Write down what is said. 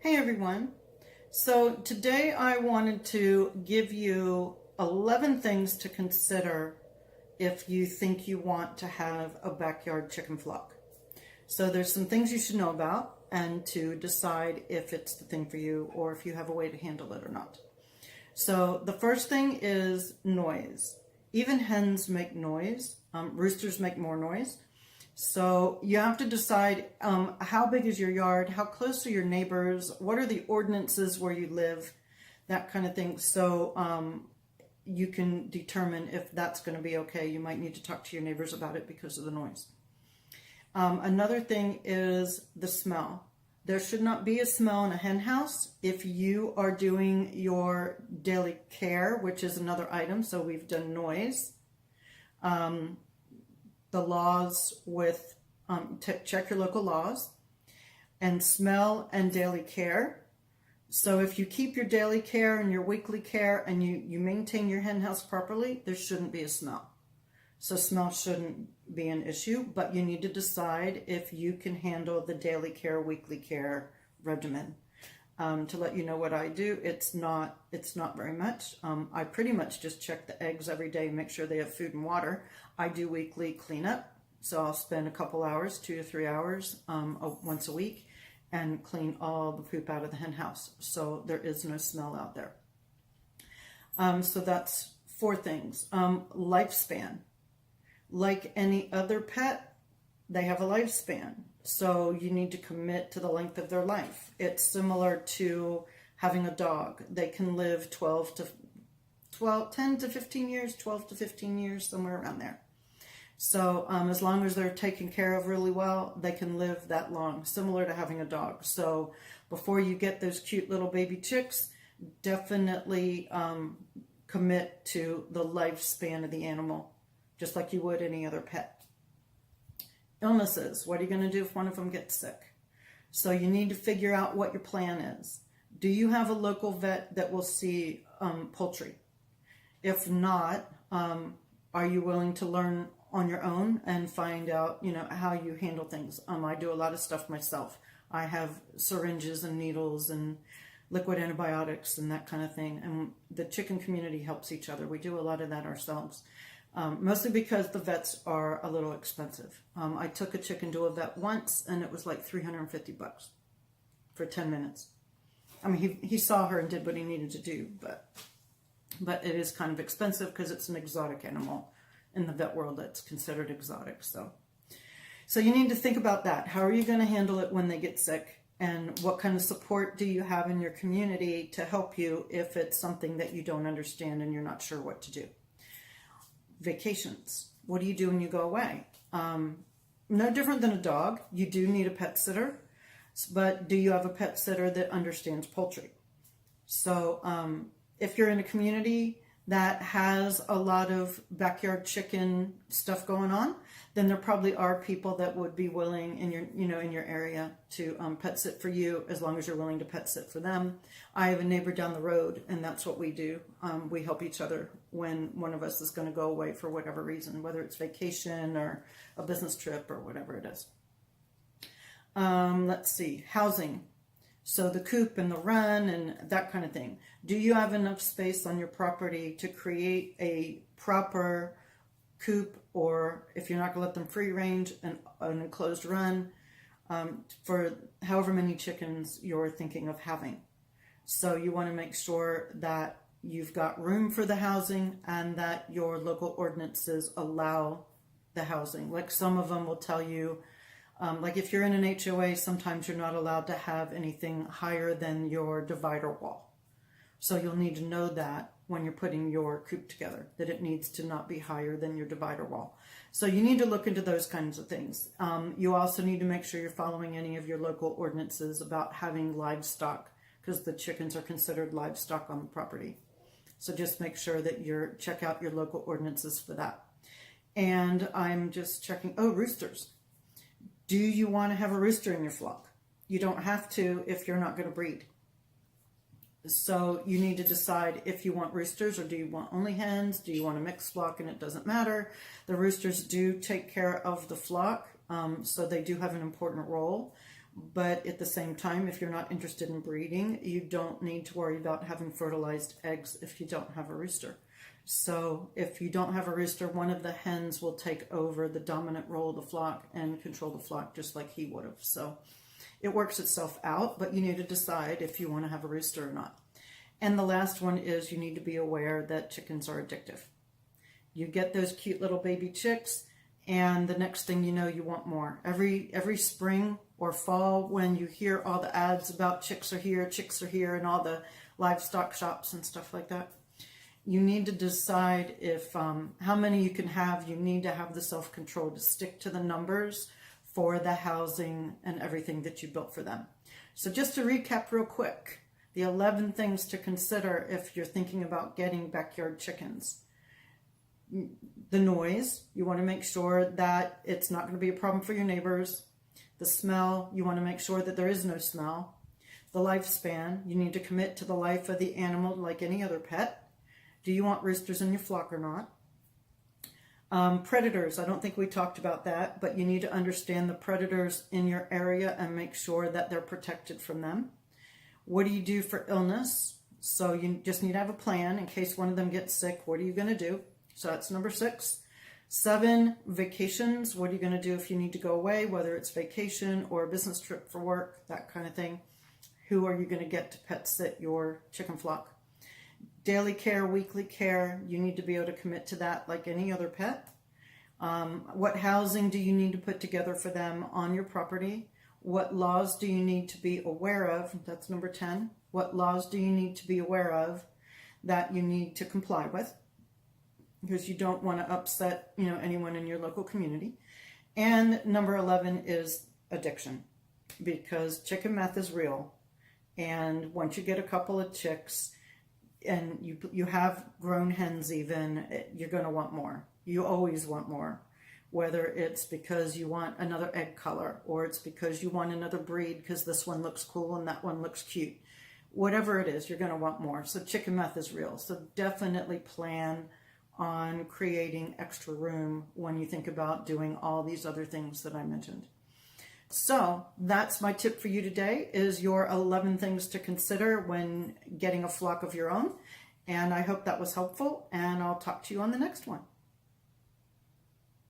Hey everyone. So today I wanted to give you 11 things to consider if you think you want to have a backyard chicken flock. So there's some things you should know about and to decide if it's the thing for you or if you have a way to handle it or not. So the first thing is noise. Even hens make noise. Roosters make more noise. So you have to decide how big is your yard, how close are your neighbors, what are the ordinances where you live, that kind of thing. So you can determine if that's going to be okay. You might need to talk to your neighbors about it because of the noise. Another thing is the smell. There should not be a smell in a hen house if you are doing your daily care, which is another item. So we've done noise. The laws with, check your local laws, and smell and daily care. So if you keep your daily care and your weekly care and you maintain your hen house properly, there shouldn't be a smell. So smell shouldn't be an issue, but you need to decide if you can handle the daily care, weekly care regimen. To let you know what I do, it's not very much. I pretty much just check the eggs every day and make sure they have food and water. I do weekly cleanup, so I'll spend a couple hours, 2 to 3 hours, once a week, and clean all the poop out of the hen house, so there is no smell out there. So that's 4 things. Lifespan. Like any other pet, they have a lifespan. So you need to commit to the length of their life. It's similar to having a dog. They can live 10 to 15 years, 12 to 15 years, somewhere around there. So as long as they're taken care of really well, they can live that long, similar to having a dog. So before you get those cute little baby chicks, definitely commit to the lifespan of the animal, just like you would any other pet. Illnesses. What are you going to do if one of them gets sick? So you need to figure out what your plan is. Do you have a local vet that will see poultry? If not, are you willing to learn on your own and find out, how you handle things? I do a lot of stuff myself. I have syringes and needles and liquid antibiotics and that kind of thing. And the chicken community helps each other. We do a lot of that ourselves. Mostly because the vets are a little expensive. I took a chicken to a vet once and it was like $350 for 10 minutes. I mean, he saw her and did what he needed to do, but it is kind of expensive because it's an exotic animal. In the vet world, that's considered exotic. So you need to think about that. How are you going to handle it when they get sick? And what kind of support do you have in your community to help you if it's something that you don't understand and you're not sure what to do? Vacations. What do you do when you go away? No different than a dog. You do need a pet sitter, but do you have a pet sitter that understands poultry? So if you're in a community that has a lot of backyard chicken stuff going on, then there probably are people that would be willing in your area to pet sit for you, as long as you're willing to pet sit for them. I have a neighbor down the road, and that's what we do. We help each other when one of us is going to go away for whatever reason, whether it's vacation or a business trip or whatever it is. Let's see, housing. So the coop and the run and that kind of thing. Do you have enough space on your property to create a proper coop, or if you're not going to let them free range, an enclosed run for however many chickens you're thinking of having? So you want to make sure that you've got room for the housing and that your local ordinances allow the housing. Like some of them will tell you, like if you're in an HOA, sometimes you're not allowed to have anything higher than your divider wall. So you'll need to know that when you're putting your coop together, that it needs to not be higher than your divider wall. So you need to look into those kinds of things. You also need to make sure you're following any of your local ordinances about having livestock, because the chickens are considered livestock on the property. So just make sure that check out your local ordinances for that. And I'm just checking, roosters. Do you want to have a rooster in your flock? You don't have to if you're not going to breed. So you need to decide if you want roosters or do you want only hens? Do you want a mixed flock? And it doesn't matter. The roosters do take care of the flock, so they do have an important role. But at the same time, if you're not interested in breeding, you don't need to worry about having fertilized eggs if you don't have a rooster. So if you don't have a rooster, one of the hens will take over the dominant role of the flock and control the flock just like he would have. So it works itself out, but you need to decide if you want to have a rooster or not. And the last one is you need to be aware that chickens are addictive. You get those cute little baby chicks, and the next thing you know, you want more. Every spring or fall, when you hear all the ads about chicks are here, and all the livestock shops and stuff like that, you need to decide if how many you can have. You need to have the self-control to stick to the numbers for the housing and everything that you built for them. So just to recap real quick, the 11 things to consider if you're thinking about getting backyard chickens. The noise, you want to make sure that it's not going to be a problem for your neighbors. The smell, you want to make sure that there is no smell. The lifespan, you need to commit to the life of the animal like any other pet. Do you want roosters in your flock or not? Predators, I don't think we talked about that, but you need to understand the predators in your area and make sure that they're protected from them. What do you do for illness? So you just need to have a plan in case one of them gets sick. What are you going to do? So that's number 6. 7, vacations. What are you going to do if you need to go away, whether it's vacation or a business trip for work, that kind of thing? Who are you going to get to pet sit your chicken flock? Daily care, weekly care, you need to be able to commit to that like any other pet. What housing do you need to put together for them on your property? What laws do you need to be aware of? That's number 10. What laws do you need to be aware of that you need to comply with? Because you don't want to upset, anyone in your local community. And number 11 is addiction, because chicken meth is real. And once you get a couple of chicks and you have grown hens even, you're going to want more. You always want more, whether it's because you want another egg color or it's because you want another breed because this one looks cool and that one looks cute. Whatever it is, you're going to want more. So chicken meth is real. So definitely plan on creating extra room when you think about doing all these other things that I mentioned. So that's my tip for you today, is your 11 things to consider when getting a flock of your own. And I hope that was helpful, and I'll talk to you on the next one.